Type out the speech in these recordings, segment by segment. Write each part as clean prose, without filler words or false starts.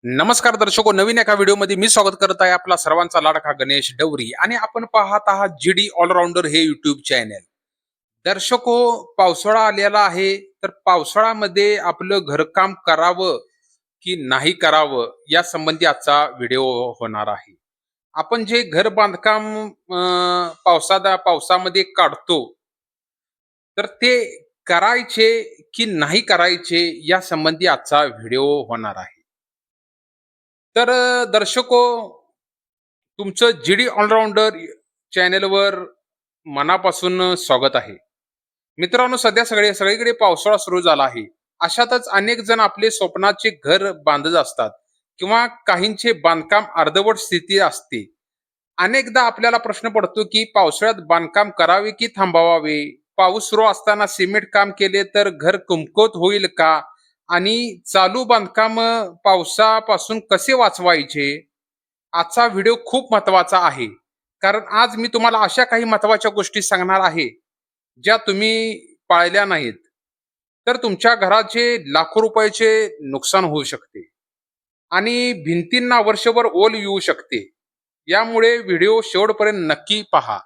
नमस्कार दर्शको, नवीन एका व्हिडिओमध्ये मी स्वागत करत आहे आपला सर्वांचा लाडका गणेश डवरी आणि आपण पाहत आहात जीडी ऑलराऊंडर हे युट्यूब चॅनल. दर्शको, पावसाळा आलेला आहे, तर पावसाळ्यामध्ये आपलं घरकाम करावं की नाही करावं या संबंधी आजचा व्हिडिओ होणार आहे. आपण जे घर बांधकाम पावसामध्ये काढतो, तर ते करायचे की नाही करायचे या संबंधी आजचा व्हिडिओ होणार आहे. तर दर्शको, तुमचं जीडी ऑलराऊंडर चॅनेलवर मनापासून स्वागत आहे. मित्रांनो, सगळीकडे पावसाळा सुरू झाला आहे. अशातच अनेक जण आपले स्वप्नाचे घर बांधत असतात किंवा काहींचे बांधकाम अर्धवट स्थिती असते. अनेकदा आपल्याला प्रश्न पडतो की पावसाळ्यात बांधकाम करावे की थांबवावे? पाऊस सुरू असताना सिमेंट काम केले तर घर कमकुवत होईल का? आणि चालू बांधकाम पावसापासून कसे वाचवायचे? आजचा व्हिडिओ खूप महत्वाचा आहे. कारण आज मी तुम्हाला अशा काही महत्वाच्या गोष्टी सांगणार आहे, ज्या तुम्ही पाळल्या नाहीत, तर तुमच्या घराचे लाखो रुपयाचे नुकसान होऊ शकते आणि भिंतींना वर्षभर ओल येऊ शकते. यामुळे व्हिडिओ शेवटपर्यंत नक्की पहा.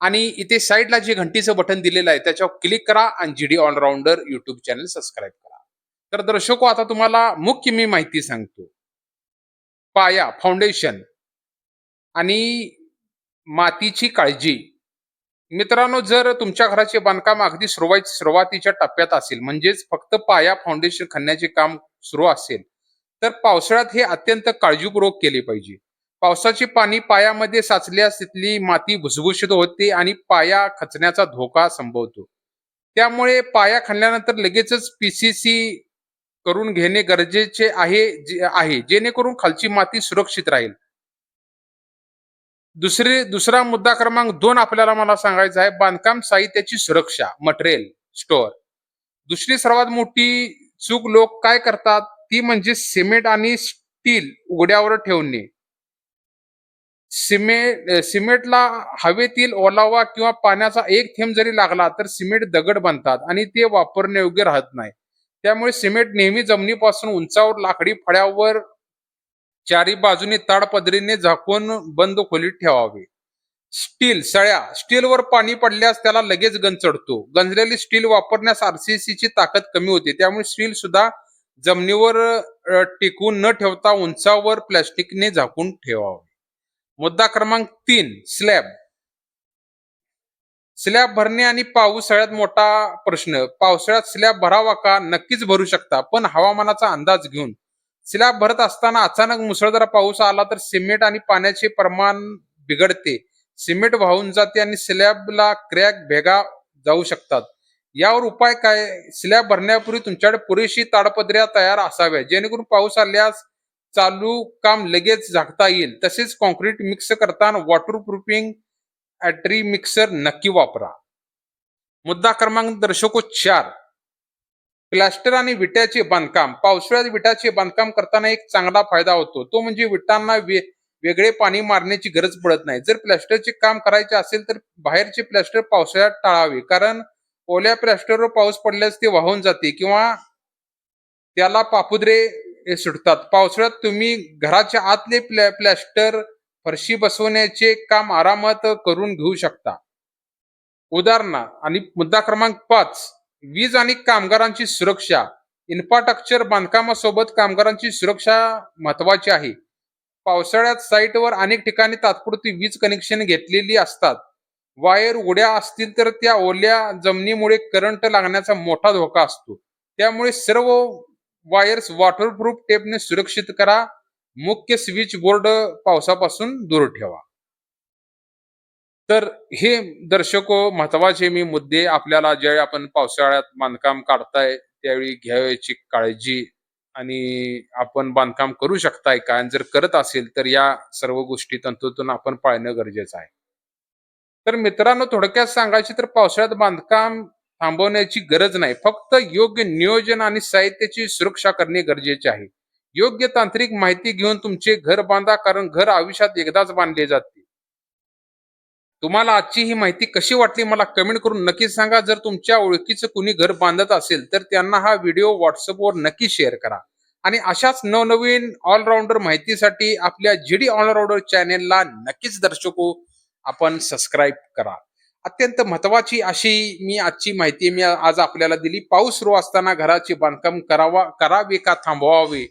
आणि इथे साईडला जे घंटीचं बटन दिलेलं आहे त्याच्यावर क्लिक करा आणि GD allrounder YouTube channel subscribe करा. तर दर्शको, आता तुम्हाला मुख्य मी माहिती सांगतो. पाया, फाउंडेशन आणि मातीची काळजी. मित्रांनो, जर तुमच्या घराचे बांधकाम अगदी सुरुवातीच्या टप्प्यात असेल, म्हणजेच फक्त पाया फाउंडेशन खणण्याचे काम सुरू असेल, तर पावसाळ्यात हे अत्यंत काळजीपूर्वक केले पाहिजे. पावसाचे पाणी पायामध्ये साचल्यास तिथली माती भुसभुशीत होते आणि पाया खचण्याचा धोका संभवतो. त्यामुळे पाया खणल्यानंतर लगेचच पीसीसी करून घेणे गरजेचे आहे, जेणेकरून खालची माती सुरक्षित राहील. दुसरा मुद्दा क्रमांक 2 आपल्याला मला सांगायचा आहे, बांधकाम साहित्याची सुरक्षा, मटेरियल स्टोअर. दुसरी सर्वात मोठी चूक लोक काय करतात, ती म्हणजे सिमेंट आणि स्टील उघड्यावर ठेवणे. सिमेंटला हवेतील ओलावा किंवा पाण्याचा एक थेंब जरी लागला तर सिमेंट दगड बनतात आणि ते वापरण्यायोग्य राहत नाही. त्यामुळे सिमेंट नेहमी जमिनीपासून उंचावर लाकडी फळ्यावर चारी बाजूने ताडपदरीने झाकून बंद खोलीत ठेवावे. स्टीलवर पाणी पडल्यास त्याला लगेच गंज चढतो. गंजलेली स्टील वापरण्यास आरसीसी ची ताकद कमी होते. त्यामुळे स्टील सुद्धा जमिनीवर टिकवून न ठेवता उंचावर प्लास्टिकने झाकून ठेवावे. मुद्दा क्रमांक 3, स्लॅब. स्लॅब भरणे आणि पाऊस सगळ्यात मोठा प्रश्न. पावसाळ्यात स्लॅब भरावा का? नक्कीच भरू शकता, पण हवामानाचा अंदाज घेऊन. स्लॅब भरत असताना अचानक मुसळधार पाऊस आला तर सिमेंट आणि पाण्याचे प्रमाण बिघडते. सिमेंट वाहून जाते आणि स्लॅबला क्रॅक, भेगा जाऊ शकतात. यावर उपाय काय? स्लॅब भरण्यापूर्वी तुमच्याकडे पुरेशी ताडपत्र्या तयार असाव्या, जेणेकरून पाऊस आल्यास चालू काम लगेच झाकता येईल. तसेच कॉन्क्रीट मिक्स करताना वॉटरप्रूफिंग ॲट्री मिक्सर नक्की वापरा. मुद्दा क्रमांक दर्शको 4, प्लास्टर आणि विट्याचे बांधकाम. पावसाळ्यात विटाचे बांधकाम करताना एक चांगला फायदा होतो, तो म्हणजे विटांना वेगळे पाणी मारण्याची गरज पडत नाही. जर प्लास्टरचे काम करायचे असेल तर बाहेरचे प्लास्टर पावसाळ्यात टाळावे, कारण ओल्या प्लास्टरवर पाऊस पडल्यास ते वाहून जाते किंवा त्याला पापुद्रे सुटतात. पावसाळ्यात तुम्ही घराच्या आतले प्लास्टर फरशी बसवण्याचे काम आरामात करून घेऊ शकता. आणि मुद्दा क्रमांक 5, वीज आणि कामगारांची सुरक्षा. इन्फ्रास्ट्रक्चर बांधकामासोबत कामगारांची सुरक्षा महत्वाची आहे. पावसाळ्यात साईटवर अनेक ठिकाणी तात्पुरती वीज कनेक्शन घेतलेली असतात. वायर उघड्या असतील तर त्या ओल्या जमिनीमुळे करंट लागण्याचा मोठा धोका असतो. त्यामुळे सर्व वायर्स वॉटरप्रूफ टेपने सुरक्षित करा. मुख्य स्विच बोर्ड पावसापासून दूर ठेवा. तर हे दर्शको, महत्वाचे मी मुद्दे आपल्याला ज्यावेळी आपण पावसाळ्यात बांधकाम काढताय त्यावेळी घ्यायची काळजी आणि आपण बांधकाम करू शकताय का, आणि जर करत असेल तर या सर्व गोष्टी तंतोतंत आपण पाळणं गरजेचं आहे. तर मित्रांनो, थोडक्यात सांगायचे तर पावसाळ्यात बांधकाम थांबवण्याची गरज नाही, फक्त योग्य नियोजन आणि साहित्याची सुरक्षा करणे गरजेचे आहे. योग्य तांत्रिक माहिती घेऊन तुमचे घर बांधा, कारण घर आयुष्यात एकदाच बांधले जाते. तुम्हाला आजची ही माहिती कशी वाटली मला कमेंट करून नक्की सांगा. जर तुमच्या ओळखीचं कुणी घर बांधत असेल तर त्यांना हा व्हिडिओ व्हॉट्सअपवर नक्की शेअर करा. आणि अशाच नवनवीन ऑलराऊंडर माहितीसाठी आपल्या जीडी ऑलराऊंडर चॅनेलला नक्कीच दर्शको आपण सबस्क्राईब करा. अत्यंत महत्वाची अशी मी आजची माहिती मी आज आपल्याला दिली. पाऊस सुरू असताना घराचे बांधकाम करावे का थांबवावे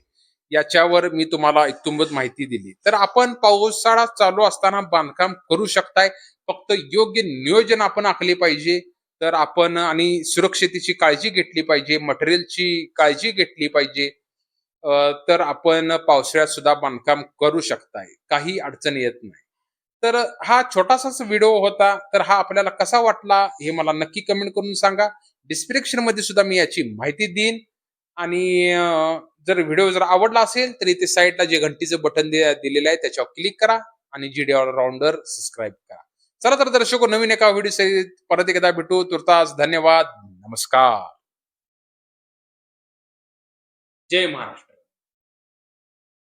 याच्यावर मी तुम्हाला इत्तुंबत माहिती दिली. तर आपण पावसाळा चालू असताना बांधकाम करू शकताय. फक्त योग्य नियोजन आपण आखले पाहिजे. तर आपण आणि सुरक्षतेची काळजी घेतली पाहिजे, मटेरियलची काळजी घेतली पाहिजे. तर आपण पावसाळ्यात सुद्धा बांधकाम करू शकताय. काही अडचण येत नाही. तर हा छोटासाच व्हिडिओ होता. तर हा आपल्याला कसा वाटला हे मला नक्की कमेंट करून सांगा. डिस्क्रिप्शनमध्ये सुद्धा मी याची माहिती देईन आणि जर व्हिडिओ जर आवडला असेल तर इथे साईडला जे घंटीचं बटन दिलेलं आहे त्याच्यावर क्लिक करा आणि जीडी ऑलराऊंडर सबस्क्राईब करा. चला तर दर्शको नवीन एका व्हिडिओ सहित परत एकदा भेटू. तुर्तास धन्यवाद. नमस्कार. जय महाराष्ट्र.